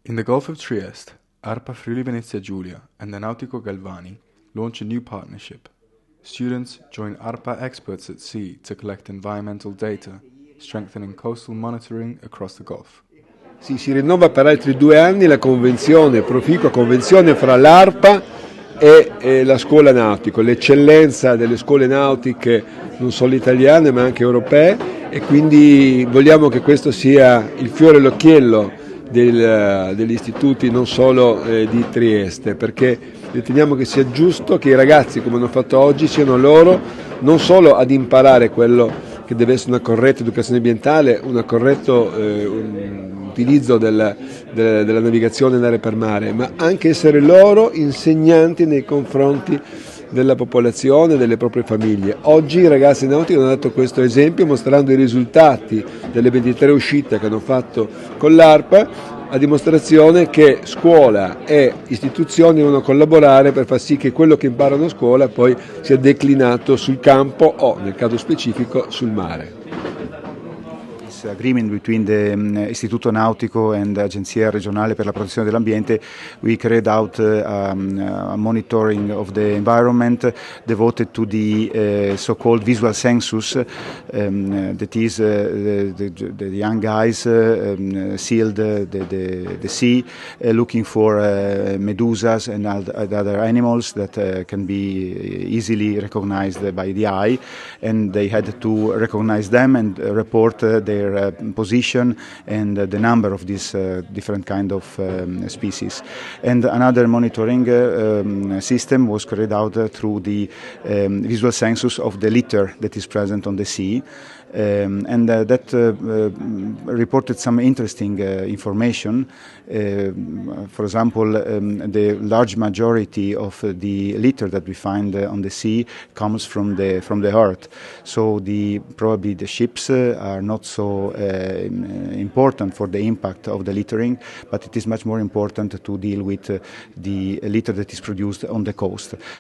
In the Gulf of Trieste, Arpa Friuli Venezia Giulia and the Nautico Galvani launch a new partnership. Students join Arpa experts at sea to collect environmental data, strengthening coastal monitoring across the Gulf. Sì, si rinnova per altri 2 anni la convenzione, proficua convenzione fra l'Arpa e la scuola nautico, l'eccellenza delle scuole nautiche non solo italiane ma anche europee, e quindi vogliamo che questo sia il fiore all'occhiello degli istituti non solo di Trieste, perché riteniamo che sia giusto che i ragazzi, come hanno fatto oggi, siano loro non solo ad imparare quello che deve essere una corretta educazione ambientale, un corretto utilizzo della navigazione in aria per mare, ma anche essere loro insegnanti nei confronti della popolazione e delle proprie famiglie. Oggi i ragazzi nautici hanno dato questo esempio mostrando i risultati delle 23 uscite che hanno fatto con l'ARPA, a dimostrazione che scuola e istituzioni devono collaborare per far sì che quello che imparano a scuola poi sia declinato sul campo o, nel caso specifico, sul mare. Agreement between the Istituto Nautico and Agenzia Regionale per la Protezione dell'Ambiente, we carried out a monitoring of the environment devoted to the so-called visual census, that is the young guys sealed the sea, looking for medusas and other animals that can be easily recognized by the eye, and they had to recognize them and report their position and the number of these different kind of species. And another monitoring system was carried out through the visual census of the litter that is present on the sea. And that reported some interesting information. For example, the large majority of the litter that we find on the sea comes from the earth. So probably the ships are not so important for the impact of the littering, but it is much more important to deal with the litter that is produced on the coast.